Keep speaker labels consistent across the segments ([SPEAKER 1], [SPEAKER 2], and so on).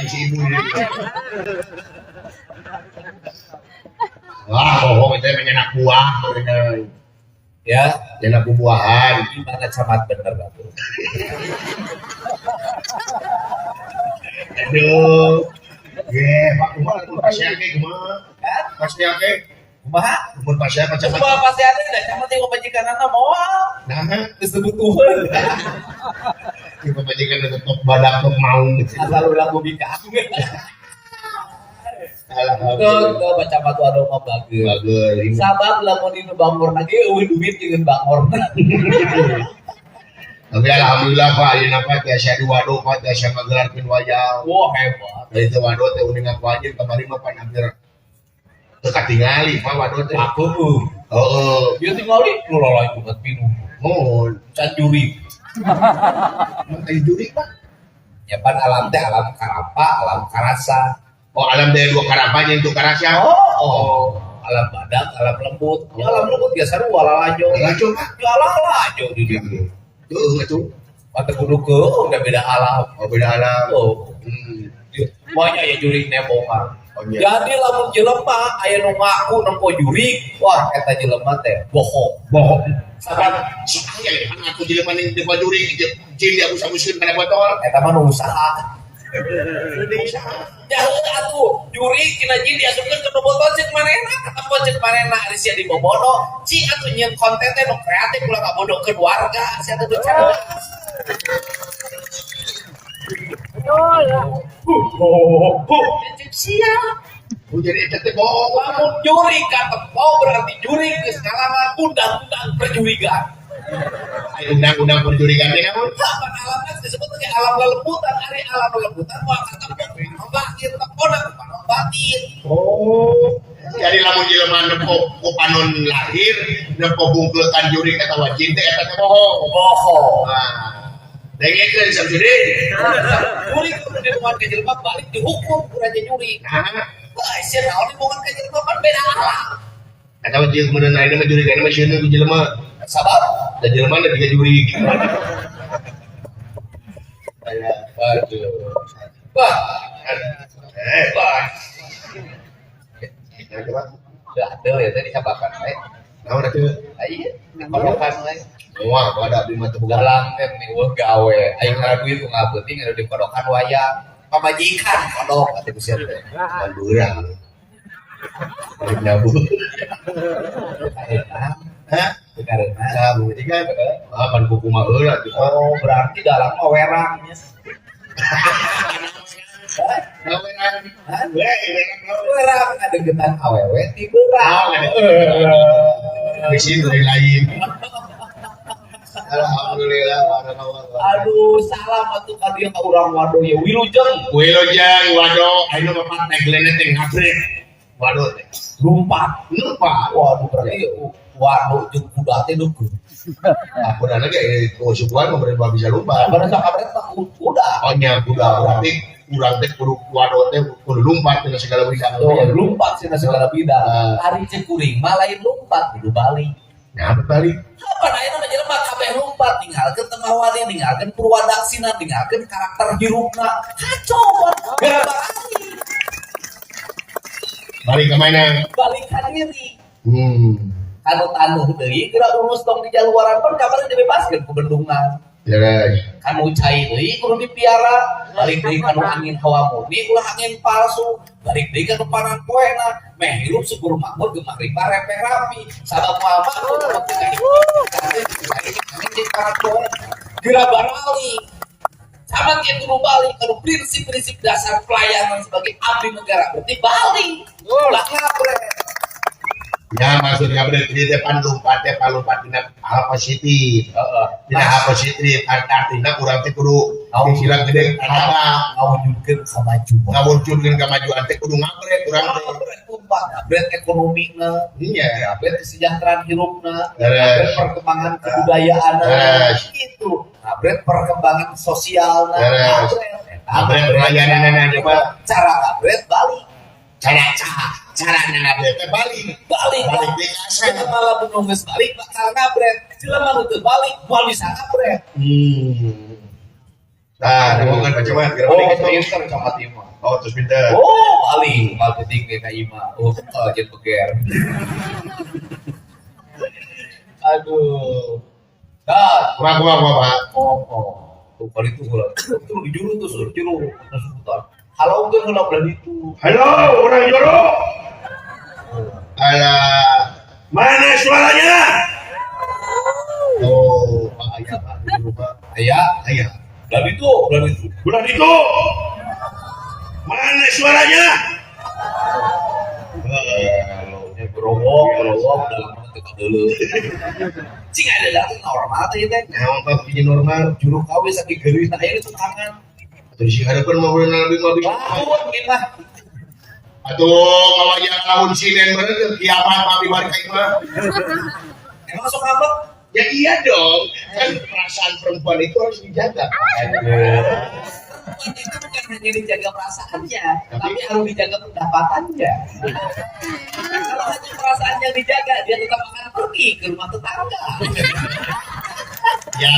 [SPEAKER 1] di sini. Wah, bohong itu menyenak buah,
[SPEAKER 2] Ya,
[SPEAKER 1] menyenak buahan.
[SPEAKER 2] gimana camat bener aku?
[SPEAKER 1] Aduh, Pak Umar, pasti ake gimana? Pasti ake,
[SPEAKER 2] Kumaha?
[SPEAKER 1] umur pasti apa camat?
[SPEAKER 2] Coba pasti ada dan camat yang majikan anak mau
[SPEAKER 1] Nah,
[SPEAKER 2] disebut Tuhan.
[SPEAKER 1] di pemajikan itu tok badak tok mau.
[SPEAKER 2] Asal ulang bubika.
[SPEAKER 1] Alhamdulillah.
[SPEAKER 2] Tuh baca batu ada mah bagus.
[SPEAKER 1] Bagus.
[SPEAKER 2] Sabab lamun di Bangor lagi eueuh duit jeung Bangor.
[SPEAKER 1] Tapi alhamdulillah Pak, ini apa tiasa dua do Pak tiasa ngagelarkeun wayang.
[SPEAKER 2] Wah hebat.
[SPEAKER 1] Dari itu waduh teh uning aku aja kemarin mah pan hampir teu katingali Pak waduh teh.
[SPEAKER 2] Aku
[SPEAKER 1] Heeh.
[SPEAKER 2] dia tinggal di ngelola itu buat minum.
[SPEAKER 1] Mohon.
[SPEAKER 2] Can juri.
[SPEAKER 1] Ayo juri Pak.
[SPEAKER 2] Ya pan alam teh alam karapa, alam karasa.
[SPEAKER 1] Oh alam daya dua karapanya itu karasya.
[SPEAKER 2] Oh. Alam badak, alam lembut. Ya alam lembut biasa nu walalajo.
[SPEAKER 1] Lajo Pak.
[SPEAKER 2] Ya walalajo di dia.
[SPEAKER 1] Tuh itu.
[SPEAKER 2] Mata kudu ke udah beda alam.
[SPEAKER 1] Oh beda alam.
[SPEAKER 2] Oh. Banyak ya juri nebongan.
[SPEAKER 1] Oh, iya.
[SPEAKER 2] Jadi lamun jelema aya nu ngaku nempo juri, wah eta jelema teh bohong.
[SPEAKER 1] Bohong.
[SPEAKER 2] Sabab
[SPEAKER 1] Si aya ya aku jadi maning di juri jin aku samuskeun kana botol.
[SPEAKER 2] eta mah nu usaha. Jangan atuh juri kina jin diasupkeun ke botol cek manehna, apa cek manehna ari sia dibobodo, ci atuh nyeun konten teh nu kreatif ulah ngabodokeun warga, sia teh cerdas. Siap.
[SPEAKER 1] Jadi itu teh bohong.
[SPEAKER 2] Lamun juri katempo berarti juri geus ngalamar undang-undang perjurigan.
[SPEAKER 1] Undang-undang perjurigan teh naon?
[SPEAKER 2] Kapan alamnya disebut sebagai alam lelembutan, hari alam lelembutan mau katempo batin tepona batin.
[SPEAKER 1] Oh. Jadi lamun jelema nepo ku panon lahir, nepo bungkeutan juri kata wajib teh eta teh bohong.
[SPEAKER 2] Bohong.
[SPEAKER 1] Nah. Dengekeun samsudin.
[SPEAKER 2] Juri kemudian muat ke jelema balik dihukum ku raja juri.
[SPEAKER 1] Nah,
[SPEAKER 2] Wah, sia naon dibohongan ke jelema kan beda alam.
[SPEAKER 1] kata wajib kemudian lain mah juri kana mah sieun ku jelema.
[SPEAKER 2] Sabab
[SPEAKER 1] Da jelema da tiga juri.
[SPEAKER 2] aduh. Wah,
[SPEAKER 1] Wah. Kita coba.
[SPEAKER 2] udah ada ya tadi sabakan we.
[SPEAKER 1] Naon atuh?
[SPEAKER 2] Iya, dikolokan we.
[SPEAKER 1] Wah, ada di mata bukan.
[SPEAKER 2] Galang teh nih wah gawe. Aing ngaraduit ku ngabeuting anu dikodokan wayang. Pamajikan kodok atuh kusir teh.
[SPEAKER 1] Mandurang. Nyabu.
[SPEAKER 2] Kaena,
[SPEAKER 1] Hah?
[SPEAKER 2] karena
[SPEAKER 1] Nyabu itu kan. Ah, pan kuku mah heula tuh.
[SPEAKER 2] oh berarti dalam mah werang.
[SPEAKER 1] Ngaweran.
[SPEAKER 2] Werang ada getan awewe di berang.
[SPEAKER 1] Di sini dari lain. Alhamdulillah, warahmatullahi.
[SPEAKER 2] Aduh, salam atuh ka dieu ka urang waduh ya Wilujeng.
[SPEAKER 1] Wilujeng, waduh, ayo bapak tagline teh ngabret. Waduh, teh.
[SPEAKER 2] Lumpat.
[SPEAKER 1] Lupa.
[SPEAKER 2] Waduh berarti waduh jeung kuda teh deukeun.
[SPEAKER 1] Aku dan lagi, sukuan memberi bisa lupa.
[SPEAKER 2] Pada sakabret mah kuda.
[SPEAKER 1] Oh nya, kuda berarti kurang teh kudu waduh teh kudu lumpat dengan segala bidang.
[SPEAKER 2] Tuh, lumpat sih segala bidang. Ari cek kuring mah lain lumpat kudu balik.
[SPEAKER 1] Nah, balik.
[SPEAKER 2] Apa na eta jelema kabeh lumpat ninggalkeun tengah wali ninggalkeun purwadaksina ninggalkeun karakter hirupna. Kacau gara-gara
[SPEAKER 1] Balik ke mana?
[SPEAKER 2] balik ka diri. Anu tanuh deui geura urus tong di jaluaran pun kabar dibebaskeun ku bendungan.
[SPEAKER 1] Ya guys.
[SPEAKER 2] Kanu cai deui kudu dipiara, balik deui kanu angin hawa murni ulah angin palsu, balik deui kanu panan poena, meh hirup syukur makmur gemah riba repeh rapi, sabab mama kudu angin di panan poena, geura barali. Sama dia kudu balik kanu prinsip-prinsip dasar pelayanan sebagai abdi negara berarti balik. Ulah ngabret.
[SPEAKER 1] Ya maksudnya berarti di depan lompat teh palompat dina hal positif. Dina hal positif artinya urang teh kudu pikiran gede ada
[SPEAKER 2] ngawujudkeun kamajuan.
[SPEAKER 1] ngawujudkeun kamajuan teh kudu ngabret urang teh.
[SPEAKER 2] Ngabret ekonomina,
[SPEAKER 1] Iya.
[SPEAKER 2] ngabret kesejahteraan hirupna,
[SPEAKER 1] Beres.
[SPEAKER 2] ngabret perkembangan kebudayaan,
[SPEAKER 1] Beres.
[SPEAKER 2] gitu. Ngabret perkembangan sosialna,
[SPEAKER 1] Beres. Ngabret pelayanan coba
[SPEAKER 2] cara ngabret balik.
[SPEAKER 1] cara ngabret teh balik
[SPEAKER 2] Balik
[SPEAKER 1] di kasar.
[SPEAKER 2] Kita malah menunggu balik bakal ngabret. Jelema nu teu balik moal bisa ngabret.
[SPEAKER 1] Nah, hubungan macam mana?
[SPEAKER 2] Oh, itu pinter sama Timo.
[SPEAKER 1] Oh, terus pinter.
[SPEAKER 2] Oh, paling penting kayak Ima. Oh, aja beger. Aduh. Dah.
[SPEAKER 1] Kurang, Pak.
[SPEAKER 2] Oh. Tuh kali itu gua. Tuh di juru tuh suruh juru. Sebentar. Halo, enggak ngulap dari itu.
[SPEAKER 1] Halo, orang Joro. Alah, mana suaranya? Oh, Pak Ayah, Pak. Pak. Ayah.
[SPEAKER 2] Dari itu.
[SPEAKER 1] Bulan itu. Mana suaranya?
[SPEAKER 2] Kalau berowok udah lama tekan dulu. Cing ada datang normal tuh ya teh.
[SPEAKER 1] Nah, Pak, punya normal.
[SPEAKER 2] Juru kawin sakit geulis nah itu tangan.
[SPEAKER 1] Atau si hadapan mau berenang lebih.
[SPEAKER 2] Wah, gimana?
[SPEAKER 1] Atau kalau yang tahun Senin bener kiamat Papi Barca mah.
[SPEAKER 2] Emang sok ngambek?
[SPEAKER 1] Ya iya dong, kan perasaan perempuan itu harus dijaga.
[SPEAKER 2] Itu bukan hanya dijaga perasaannya, tapi harus dijaga pendapatannya. Kalau hanya perasaan yang dijaga, dia tetap akan pergi ke rumah tetangga.
[SPEAKER 1] Ya,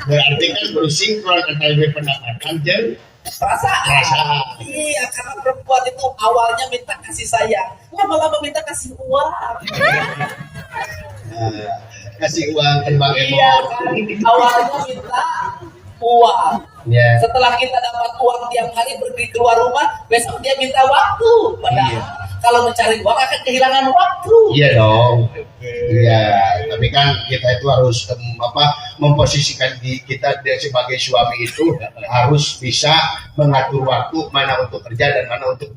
[SPEAKER 1] berarti kan bersinkron antara pendapatan dan
[SPEAKER 2] Perasaan. Iya, karena perempuan itu awalnya minta kasih sayang, lama-lama minta kasih uang.
[SPEAKER 1] Kasih uang kembang
[SPEAKER 2] Iya kan, awalnya minta uang.
[SPEAKER 1] Ya.
[SPEAKER 2] Setelah kita dapat uang tiap hari pergi keluar rumah, besok dia minta waktu. Padahal kalau mencari uang akan kehilangan waktu.
[SPEAKER 1] Iya dong. Iya, tapi kan kita itu harus memposisikan kita sebagai suami itu harus bisa mengatur waktu mana untuk kerja dan mana untuk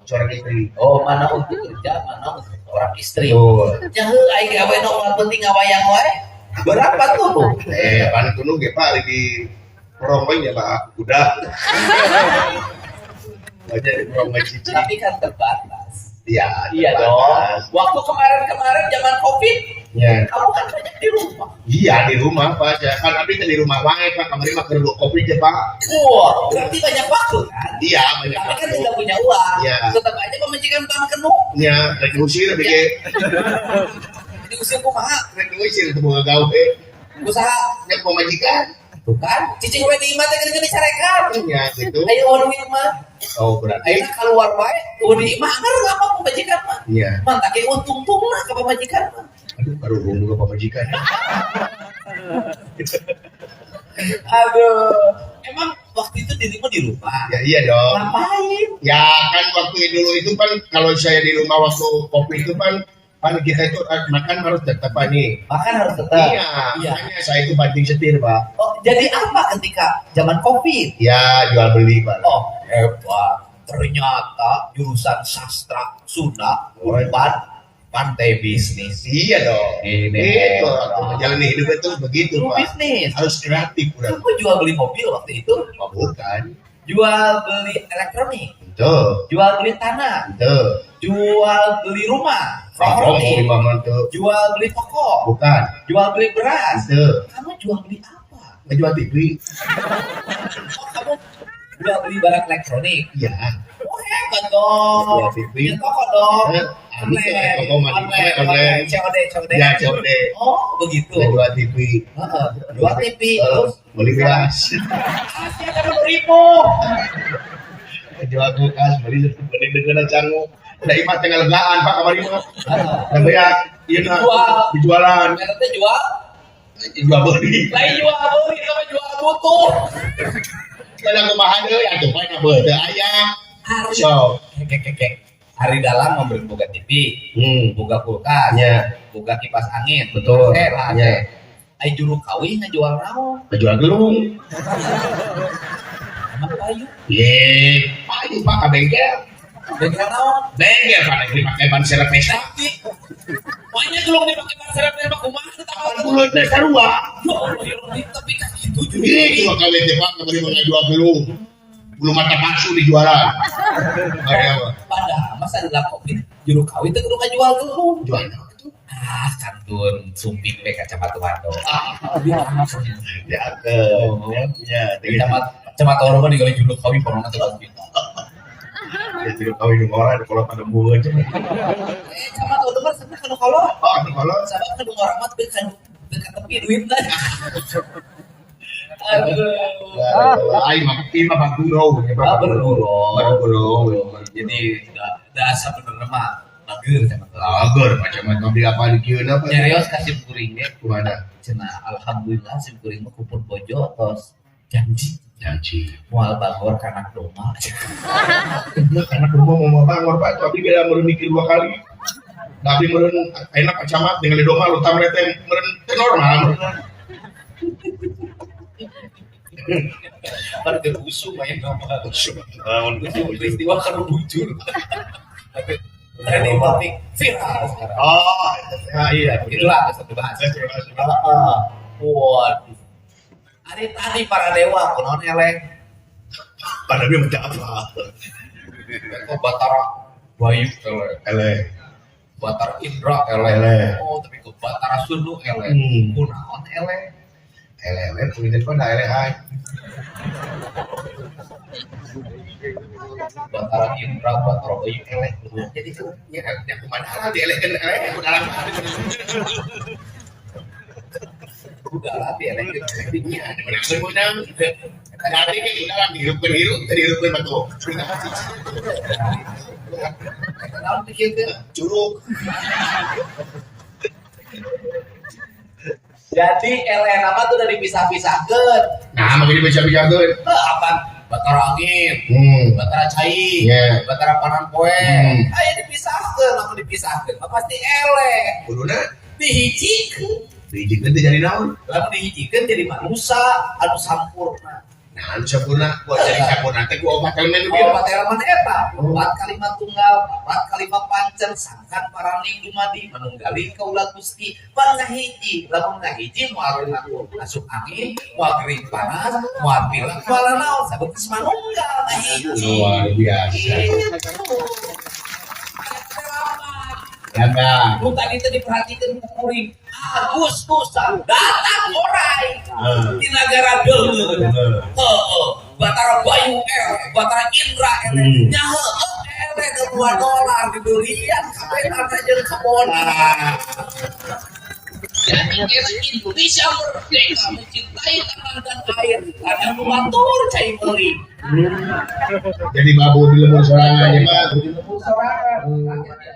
[SPEAKER 1] seorang istri.
[SPEAKER 2] Oh, mana untuk kerja, mana untuk orang istri.
[SPEAKER 1] Betul.
[SPEAKER 2] Aing gawe nu penting ngawayang wae. Berapa tuh?
[SPEAKER 1] Pan tunu ge Pak di Perongkoy ya Pak. Udah. Aja di Perongkoy cici.
[SPEAKER 2] Tapi kan terbatas.
[SPEAKER 1] Iya,
[SPEAKER 2] Iya dong. Waktu kemarin zaman Covid,
[SPEAKER 1] ya.
[SPEAKER 2] kamu kan banyak di rumah.
[SPEAKER 1] Iya di rumah Pak. Kan abdi di rumah wae Pak. Kemarin mah kerja kopi aja Pak.
[SPEAKER 2] Wah, berarti banyak waktu kan?
[SPEAKER 1] Iya banyak.
[SPEAKER 2] Tapi kan tidak punya uang.
[SPEAKER 1] Iya.
[SPEAKER 2] Tetap aja pemajikan utama kenuk.
[SPEAKER 1] Iya, rek ngusir bege.
[SPEAKER 2] Diusir kumaha?
[SPEAKER 1] Rek ngusir itu mau gawe.
[SPEAKER 2] Usaha
[SPEAKER 1] Nya pemajikan.
[SPEAKER 2] tuh kan? Cicing we di imah teh geuning dicarekan.
[SPEAKER 1] Ya gitu.
[SPEAKER 2] Ayo duit mah.
[SPEAKER 1] Oh berarti.
[SPEAKER 2] Ayeuna keluar wae, di imah anggar apa pemajikan mah.
[SPEAKER 1] Iya.
[SPEAKER 2] Mantap ke untung-untung ke pemajikan mah.
[SPEAKER 1] Aduh baru juga pemajikan.
[SPEAKER 2] Aduh, emang waktu itu dirimu di rumah?
[SPEAKER 1] Ya iya dong.
[SPEAKER 2] Ngapain?
[SPEAKER 1] Ya kan waktu dulu itu kan kalau saya di rumah waktu kopi itu kan kita itu makan harus tetap nih.
[SPEAKER 2] Makan harus tetap.
[SPEAKER 1] Iya. Makanya saya itu banting setir Pak.
[SPEAKER 2] Oh, jadi apa ketika zaman Covid?
[SPEAKER 1] Ya jual beli Pak.
[SPEAKER 2] Oh, hebat. Ternyata jurusan sastra Sunda, pantai bisnis.
[SPEAKER 1] Iya dong.
[SPEAKER 2] Ini.
[SPEAKER 1] Itu menjalani hidup itu begitu
[SPEAKER 2] Lu
[SPEAKER 1] Pak.
[SPEAKER 2] bisnis.
[SPEAKER 1] Harus kreatif udah.
[SPEAKER 2] Kamu jual beli mobil waktu itu?
[SPEAKER 1] Oh, bukan.
[SPEAKER 2] Jual beli elektronik.
[SPEAKER 1] Itu.
[SPEAKER 2] Jual beli tanah.
[SPEAKER 1] Itu.
[SPEAKER 2] Jual beli rumah.
[SPEAKER 1] Properti.
[SPEAKER 2] Jual beli toko.
[SPEAKER 1] Bukan.
[SPEAKER 2] Jual beli beras.
[SPEAKER 1] Itu.
[SPEAKER 2] Kamu jual beli apa?
[SPEAKER 1] Ngejual TV.
[SPEAKER 2] Oh, kamu jual beli barang elektronik.
[SPEAKER 1] Iya.
[SPEAKER 2] Oh, hebat dong.
[SPEAKER 1] Jual TV.
[SPEAKER 2] Di toko dong.
[SPEAKER 1] Online.
[SPEAKER 2] COD.
[SPEAKER 1] Ya COD.
[SPEAKER 2] Oh, begitu.
[SPEAKER 1] Ngejual TV.
[SPEAKER 2] Heeh. Jual TV. Terus
[SPEAKER 1] Beli beras.
[SPEAKER 2] kasih ada ribu.
[SPEAKER 1] Ngejual kulkas. Beli dengan cangguk. Udah imah tinggal legaan Pak kamar imah. Tapi ya, iya dijualan.
[SPEAKER 2] Ternyata jual.
[SPEAKER 1] Jual beli.
[SPEAKER 2] Lain jual beli sama jual butuh.
[SPEAKER 1] Kalau kumaha deui atuh banyak beut aya. So,
[SPEAKER 2] Kek. Hari dalam membeli boga TV, boga kulkas,
[SPEAKER 1] nya
[SPEAKER 2] boga kipas angin,
[SPEAKER 1] betul.
[SPEAKER 2] Nya. Ai juru kawin ngajual naon?
[SPEAKER 1] Kejual gelung.
[SPEAKER 2] Emang payu.
[SPEAKER 1] Ye, payu Pak ka bengkel.
[SPEAKER 2] Bengkel naon?
[SPEAKER 1] Bengkel Pak dipakai ban serep pesta.
[SPEAKER 2] Pokoknya gelung dipakai ban serep serep kumaha teu tahu.
[SPEAKER 1] Mulut dasar sarua.
[SPEAKER 2] Tapi kan itu juru.
[SPEAKER 1] Ini cuma kawin teh Pak kamari ngajual gelung. Belum mata palsu dijualan. Aya
[SPEAKER 2] Padahal masa dalam Covid juru kawin teh kudu ngajual gelung.
[SPEAKER 1] jual.
[SPEAKER 2] Kantun sumping we kacamata wando.
[SPEAKER 1] Ya ke. Ya,
[SPEAKER 2] Kacamata orang mah ningali juru kawin porona teh langsung kita.
[SPEAKER 1] Ya tidak kawin orang kalau pada buah aja.
[SPEAKER 2] Kacamata orang mah seneng kana kolot.
[SPEAKER 1] Oh, kalau
[SPEAKER 2] Sabab kedua orang mah teu kan tepi duitna.
[SPEAKER 1] Aing mah mah baguro, baguro.
[SPEAKER 2] Jadi dasar bener mah mager cenah.
[SPEAKER 1] Agar macam di apa di kieu apa?
[SPEAKER 2] Nyarios kasih kuring ge
[SPEAKER 1] Kumaha?
[SPEAKER 2] cenah alhamdulillah sim kuring mah kupun bojo tos janji
[SPEAKER 1] Janji.
[SPEAKER 2] moal bagor kana doma.
[SPEAKER 1] Karena rumah mau bangor Pak, tapi beda meureun mikir dua kali. Tapi meureun enak camat ningali doma lu tamret teh meureun teh normal.
[SPEAKER 2] Kan ke usu main doma. Peristiwa kan bujur. Ini topik viral sekarang.
[SPEAKER 1] Oh, iya.
[SPEAKER 2] Itulah satu bahas. Waduh. Tadi para dewa kunaon eleh.
[SPEAKER 1] Pada dia macam apa?
[SPEAKER 2] Kok Batara Bayu eleh.
[SPEAKER 1] Eleh.
[SPEAKER 2] Batara Indra eleh.
[SPEAKER 1] Eleh.
[SPEAKER 2] Oh, tapi kok Batara Sunu eleh. Kunaon eleh.
[SPEAKER 1] Eleh punya depan dah eleh hai.
[SPEAKER 2] Batara Indra, Batara Bayu eleh.
[SPEAKER 1] Jadi itu ya kumaha di eleh kan eleh ku dalam.
[SPEAKER 2] Udah lah dia eleh.
[SPEAKER 1] Iya, ada sebenarnya. Nanti ke dalam dihirupkan batu.
[SPEAKER 2] Naon pikir
[SPEAKER 1] Curug.
[SPEAKER 2] jadi eleh nama tuh udah dipisah-pisahkan.
[SPEAKER 1] Nah, makanya bisa-bisakeun.
[SPEAKER 2] Apa? Batara angin, batara cai, batara panan poe. Ayo dipisahkan, namun dipisahkan. Pasti eleh.
[SPEAKER 1] Kuduna
[SPEAKER 2] Dihijikeun.
[SPEAKER 1] dijikeun teh jadi naon?
[SPEAKER 2] Lalu dihijikeun jadi manusia anu sampurna.
[SPEAKER 1] Nah, anu sampurna, buat jadi sampurna teh ku opat elemen
[SPEAKER 2] Oh, empat elemen eta, 4 kalimat tunggal, 4 kalimat pancen, sangkan paraning dumadi, menunggali kaulah Gusti, pan ngahiji, lamun ngahiji moal asup angin, moal gering panas, moal pilek, moal naon, sabeus manunggal ngahiji.
[SPEAKER 1] Luar biasa. Ya,
[SPEAKER 2] Lu tadi tadi diperhatikan kuring Agustusan datang orai di negara Deuleu. Heeh, Batara Bayu Batara Indra nyahe $2 diberian kabeh ana jeung kebon. Jadi kita Indonesia merdeka mencintai tanah dan air karena membatur cai meuli.
[SPEAKER 1] jadi babu di lemur sorangan ya, Pak.
[SPEAKER 2] Sorangan.